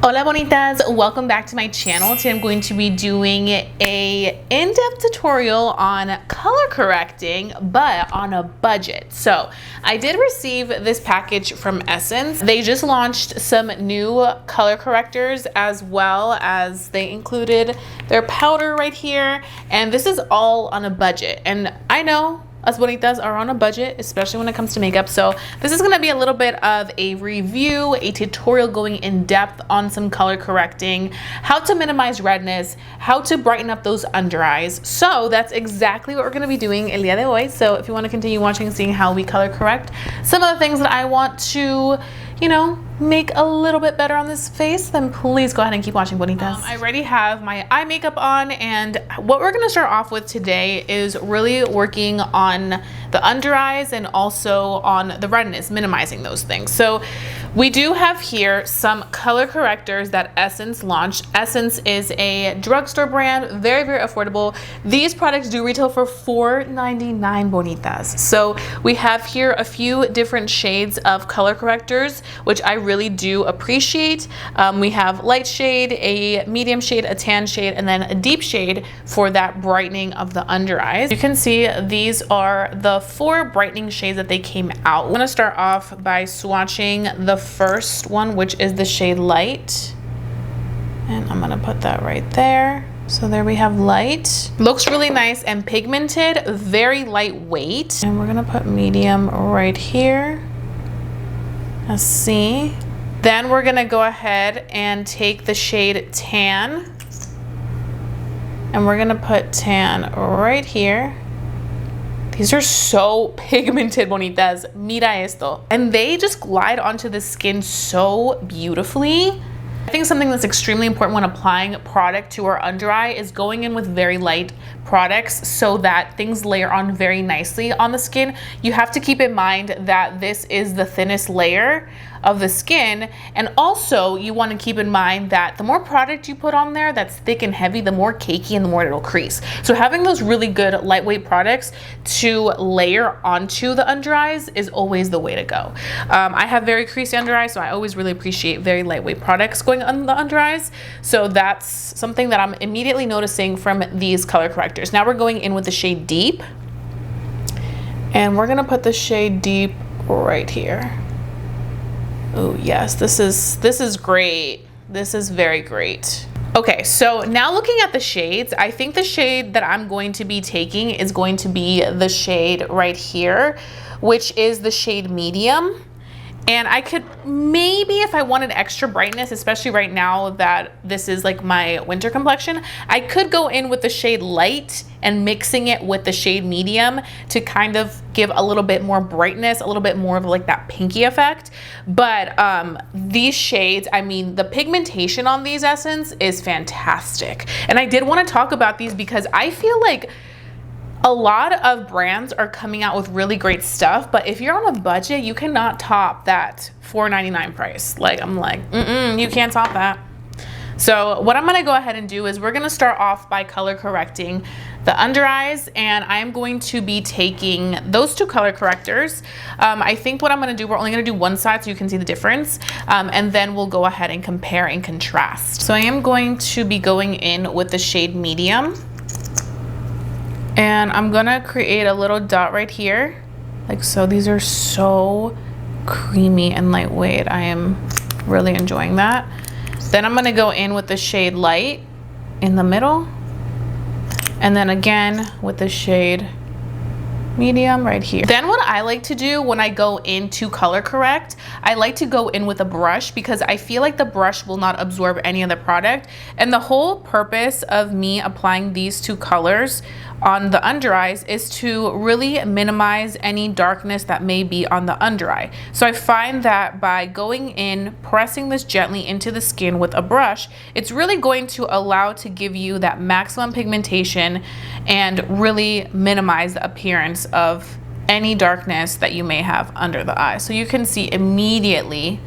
Hola bonitas, welcome back to my channel. Today I'm going to be doing a in-depth tutorial on color correcting, but on a budget. So I did receive this package from Essence. They just launched some new color correctors, as well as they included their powder right here. And this is all on a budget. And I know us bonitas are on a budget, especially when it comes to makeup. So this is gonna be a little bit of a review, a tutorial going in depth on some color correcting, how to minimize redness, how to brighten up those under eyes. So that's exactly what we're gonna be doing el día de hoy. So if you wanna continue watching, seeing how we color correct, some of the things that I want to, you know, make a little bit better on this face, then please go ahead and keep watching, bonitas. I already have my eye makeup on, and what we're gonna start off with today is really working on the under eyes and also on the redness, minimizing those things. So we do have here some color correctors that Essence launched. Essence is a drugstore brand, very, very affordable. These products do retail for $4.99, bonitas. So we have here a few different shades of color correctors, which I really do appreciate. We have light shade, a medium shade, a tan shade, and then a deep shade for that brightening of the under eyes. You can see these are the 4 brightening shades that they came out. I'm gonna start off by swatching the first one, which is the shade light. And I'm gonna put that right there. So there we have light. Looks really nice and pigmented, very lightweight. And we're gonna put medium right here. Let's see. Then we're gonna go ahead and take the shade tan, and we're gonna put tan right here. These are so pigmented, bonitas. Mira esto. And they just glide onto the skin so beautifully. I think something that's extremely important when applying product to our under eye is going in with very light products so that things layer on very nicely on the skin. You have to keep in mind that this is the thinnest layer of the skin, and also you want to keep in mind that the more product you put on there that's thick and heavy, the more cakey and the more it'll crease. So having those really good lightweight products to layer onto the under eyes is always the way to go. I have very creasy under eyes, so I always really appreciate very lightweight products going on the under eyes. So that's something that I'm immediately noticing from these color correctors. Now we're going in with the shade deep, and we're gonna put the shade deep right here. Oh yes, this is great. This is very great. Okay, so now looking at the shades, I think the shade that I'm going to be taking is going to be the shade right here, which is the shade medium. And I could maybe, if I wanted extra brightness, especially right now that this is like my winter complexion, I could go in with the shade light and mixing it with the shade medium to kind of give a little bit more brightness, a little bit more of like that pinky effect. But these shades, I mean, the pigmentation on these Essence is fantastic. And I did want to talk about these because I feel like a lot of brands are coming out with really great stuff, but if you're on a budget, you cannot top that $4.99 price. Like, I'm like, you can't top that. So what I'm gonna go ahead and do is we're gonna start off by color correcting the under eyes, and I'm going to be taking those 2 color correctors. I think what I'm gonna do, we're only gonna do one side so you can see the difference, and then we'll go ahead and compare and contrast. So I am going to be going in with the shade medium. And I'm gonna create a little dot right here, like so. These are so creamy and lightweight. I am really enjoying that. Then I'm gonna go in with the shade light in the middle, and then again with the shade medium right here. Then what I like to do when I go in to color correct, I like to go in with a brush because I feel like the brush will not absorb any of the product. And the whole purpose of me applying these 2 colors on the under eyes is to really minimize any darkness that may be on the under eye. So I find that by going in, pressing this gently into the skin with a brush, it's really going to allow to give you that maximum pigmentation and really minimize the appearance of any darkness that you may have under the eye. So you can see immediately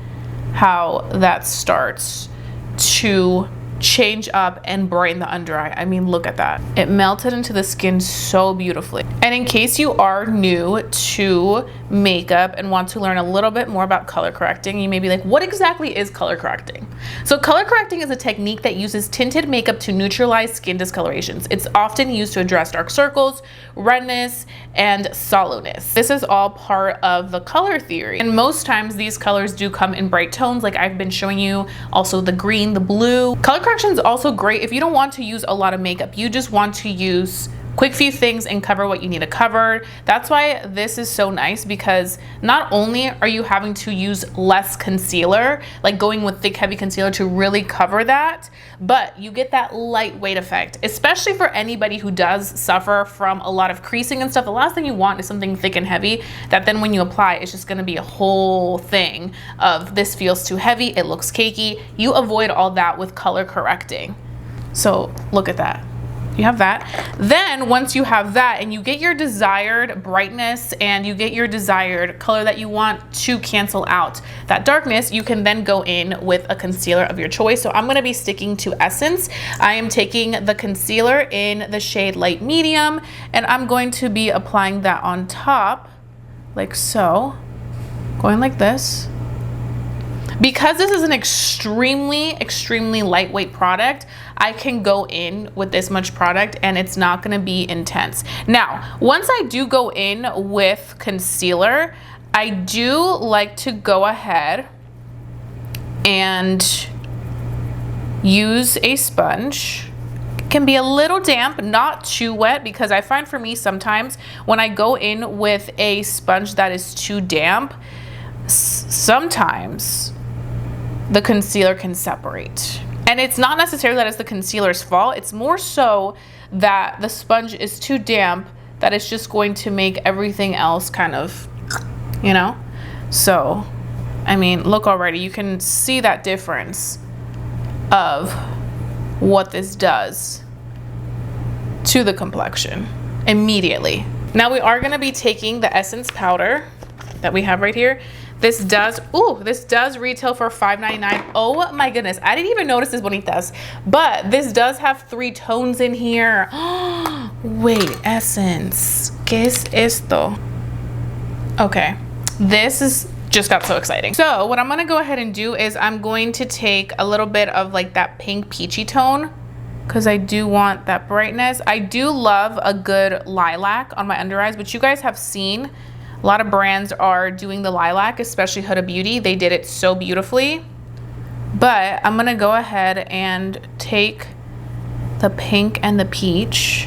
how that starts to change up and brighten the under eye. I mean, look at that. It melted into the skin so beautifully. And in case you are new to makeup and want to learn a little bit more about color correcting, you may be like, what exactly is color correcting? So color correcting is a technique that uses tinted makeup to neutralize skin discolorations. It's often used to address dark circles, redness, and sallowness. This is all part of the color theory. And most times these colors do come in bright tones like I've been showing you, also the green, the blue. Color correction is also great if you don't want to use a lot of makeup. You just want to use quick few things and cover what you need to cover. That's why this is so nice, because not only are you having to use less concealer, like going with thick heavy concealer to really cover that, but you get that lightweight effect, especially for anybody who does suffer from a lot of creasing and stuff. The last thing you want is something thick and heavy that then when you apply, it's just gonna be a whole thing of this feels too heavy, it looks cakey. You avoid all that with color correcting. So look at that. You have that. Then once you have that and you get your desired brightness and you get your desired color that you want to cancel out that darkness, you can then go in with a concealer of your choice. So I'm going to be sticking to Essence. I am taking the concealer in the shade light medium, and I'm going to be applying that on top like so, going like this. Because this is an extremely lightweight product, I can go in with this much product and it's not gonna be intense. Now, once I do go in with concealer, I do like to go ahead and use a sponge. It can be a little damp, not too wet, because I find for me sometimes when I go in with a sponge that is too damp, sometimes the concealer can separate. And it's not necessarily that it's the concealer's fault. It's more so that the sponge is too damp that it's just going to make everything else kind of, you know? So, I mean, look already. You can see that difference of what this does to the complexion immediately. Now we are gonna be taking the Essence powder that we have right here. This does retail for $5.99. Oh my goodness, I didn't even notice this, bonitas. But this does have 3 tones in here. Wait, Essence, ¿qué es esto? Okay, this is just got so exciting. So what I'm gonna go ahead and do is I'm going to take a little bit of like that pink peachy tone, because I do want that brightness. I do love a good lilac on my under eyes, but you guys have seen a lot of brands are doing the lilac, especially Huda Beauty. They did it so beautifully. But I'm gonna go ahead and take the pink and the peach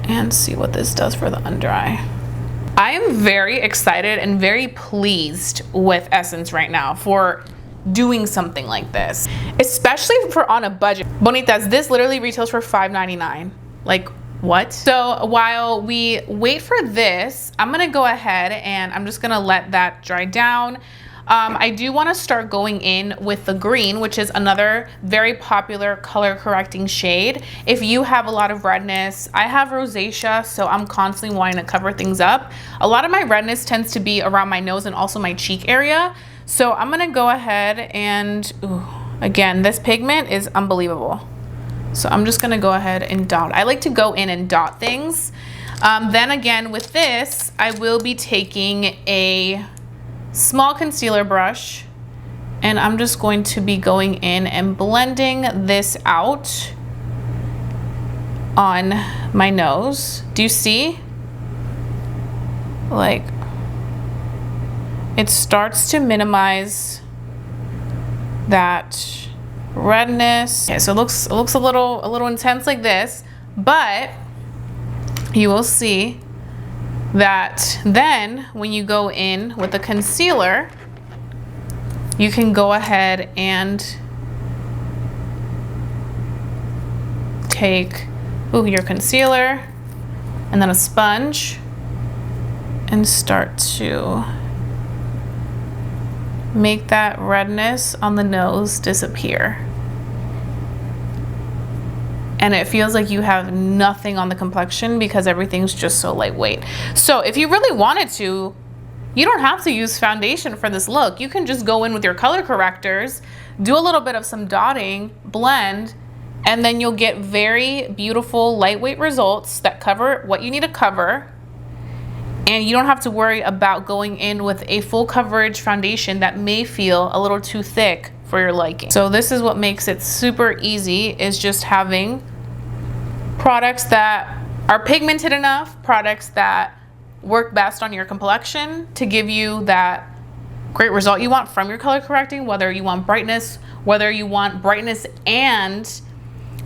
and see what this does for the under eye. I am very excited and very pleased with Essence right now for doing something like this, especially for on a budget. Bonitas, this literally retails for $5.99. Like, what? So while we wait for this, I'm gonna go ahead and I'm just gonna let that dry down. I do want to start going in with the green, which is another very popular color correcting shade. If you have a lot of redness, I have rosacea, so I'm constantly wanting to cover things up. A lot of my redness tends to be around my nose and also my cheek area. So I'm gonna go ahead and, again, this pigment is unbelievable. So I'm just gonna go ahead and dot. I like to go in and dot things. Then again, with this, I will be taking a small concealer brush and I'm just going to be going in and blending this out on my nose. Do you see? Like, it starts to minimize that redness. Okay, so it looks a little intense like this, but you will see that then when you go in with the concealer, you can go ahead and take your concealer and then a sponge and start to make that redness on the nose disappear. And it feels like you have nothing on the complexion because everything's just so lightweight. So if you really wanted to, you don't have to use foundation for this look. You can just go in with your color correctors, do a little bit of some dotting, blend, and then you'll get very beautiful, lightweight results that cover what you need to cover. And you don't have to worry about going in with a full coverage foundation that may feel a little too thick for your liking. So this is what makes it super easy, is just having products that are pigmented enough, products that work best on your complexion to give you that great result you want from your color correcting, whether you want brightness, whether you want brightness and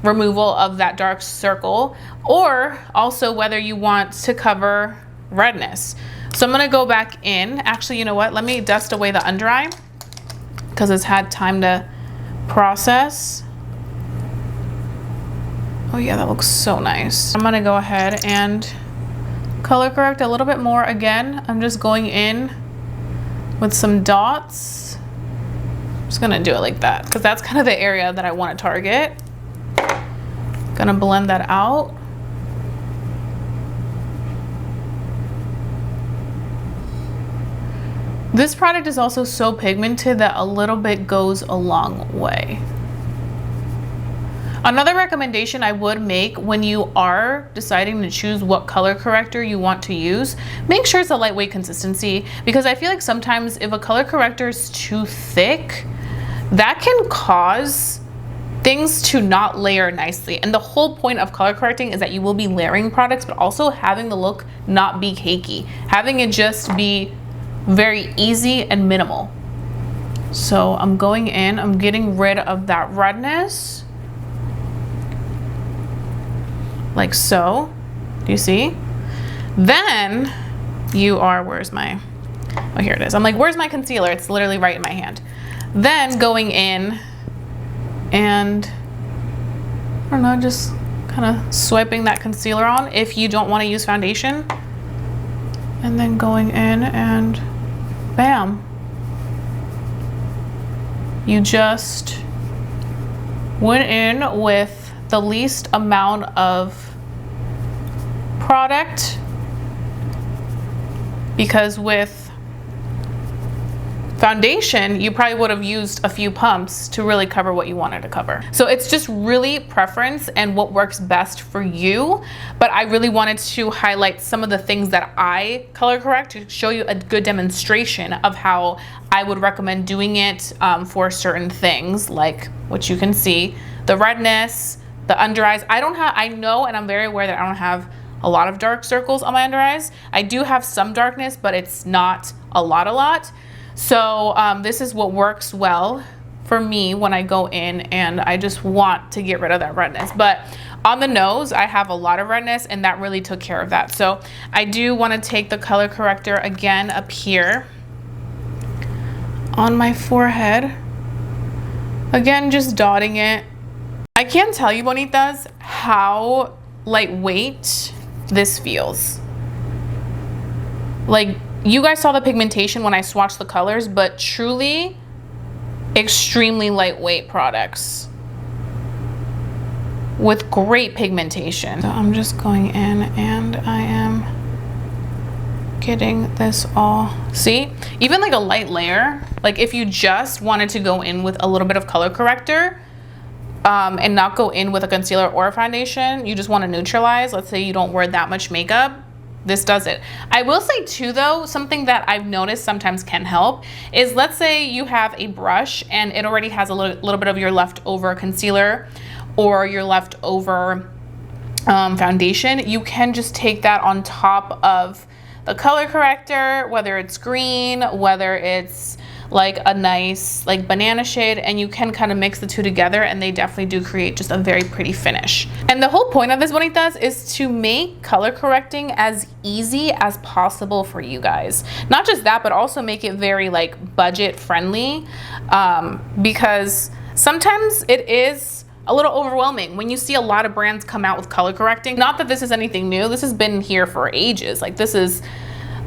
removal of that dark circle, or also whether you want to cover redness. So I'm gonna go back in. Actually, you know what? Let me dust away the under eye because it's had time to process. Oh yeah, that looks so nice. I'm gonna go ahead and color correct a little bit more again. I'm just going in with some dots. I'm just gonna do it like that because that's kind of the area that I want to target. Gonna blend that out. This product is also so pigmented that a little bit goes a long way. Another recommendation I would make when you are deciding to choose what color corrector you want to use, make sure it's a lightweight consistency, because I feel like sometimes if a color corrector is too thick, that can cause things to not layer nicely. And the whole point of color correcting is that you will be layering products, but also having the look not be cakey, having it just be very easy and minimal. So I'm going in, I'm getting rid of that redness. Like so. Do you see? Then you are, where's my, oh here it is. I'm like, where's my concealer? It's literally right in my hand. Then going in and, I don't know, just kind of swiping that concealer on if you don't want to use foundation. And then going in and bam. You just went in with the least amount of product, because with foundation, you probably would have used a few pumps to really cover what you wanted to cover. So it's just really preference and what works best for you. But I really wanted to highlight some of the things that I color correct to show you a good demonstration of how I would recommend doing it for certain things, like what you can see, the redness, the under eyes. I know and I'm very aware that I don't have a lot of dark circles on my under eyes. I do have some darkness, but it's not a lot. So this is what works well for me when I go in and I just want to get rid of that redness. But on the nose, I have a lot of redness and that really took care of that. So I do want to take the color corrector again up here on my forehead. Again, just dotting it. I can't tell you, bonitas, how lightweight this feels. Like, you guys saw the pigmentation when I swatched the colors, but truly extremely lightweight products with great pigmentation. So I'm just going in and I am getting this all, see? Even like a light layer, like if you just wanted to go in with a little bit of color corrector and not go in with a concealer or a foundation, you just want to neutralize, let's say you don't wear that much makeup, this does it. I will say too though, something that I've noticed sometimes can help is, let's say you have a brush and it already has a little bit of your leftover concealer or your leftover foundation. You can just take that on top of the color corrector, whether it's green, whether it's like a nice like banana shade, and you can kind of mix the two together and they definitely do create just a very pretty finish. And the whole point of this, bonitas, is to make color correcting as easy as possible for you guys. Not just that, but also make it very like budget friendly, because sometimes it is a little overwhelming when you see a lot of brands come out with color correcting. Not that this is anything new, this has been here for ages. Like, this is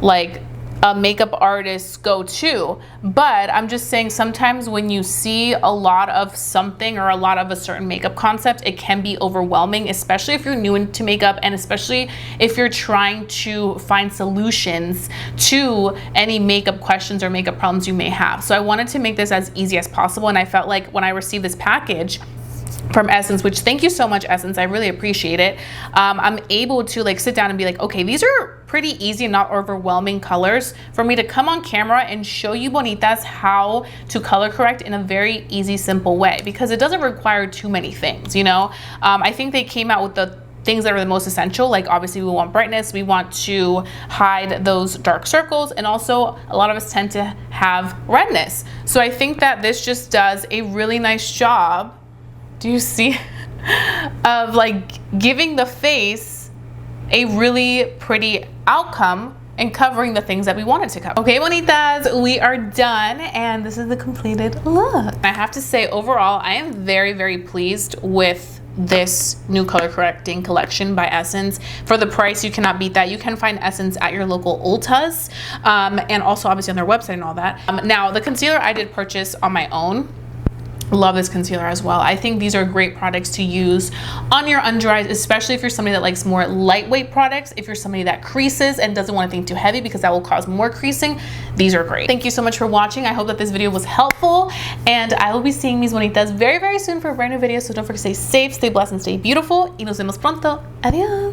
like a makeup artist's go-to, but I'm just saying sometimes when you see a lot of something or a lot of a certain makeup concept, it can be overwhelming, especially if you're new into makeup and especially if you're trying to find solutions to any makeup questions or makeup problems you may have. So I wanted to make this as easy as possible, and I felt like when I received this package from Essence, which thank you so much, Essence, I really appreciate it, I'm able to like sit down and be like, okay, these are pretty easy and not overwhelming colors for me to come on camera and show you bonitas how to color correct in a very easy, simple way, because it doesn't require too many things, you know. I think they came out with the things that are the most essential, like obviously we want brightness, we want to hide those dark circles, and also a lot of us tend to have redness. So I think that this just does a really nice job, do you see, of like giving the face a really pretty outcome and covering the things that we wanted to cover. Okay, bonitas, we are done, and this is the completed look. I have to say, overall, I am very, very pleased with this new color correcting collection by Essence. For the price, you cannot beat that. You can find Essence at your local Ultas, and also obviously on their website and all that. Now, the concealer I did purchase on my own. Love this concealer as well. I think these are great products to use on your under eyes, especially if you're somebody that likes more lightweight products. If you're somebody that creases and doesn't want anything too heavy because that will cause more creasing, these are great. Thank you so much for watching. I hope that this video was helpful, and I will be seeing mis bonitas very, very soon for a brand new video. So don't forget to stay safe, stay blessed, and stay beautiful. Y nos vemos pronto. Adios.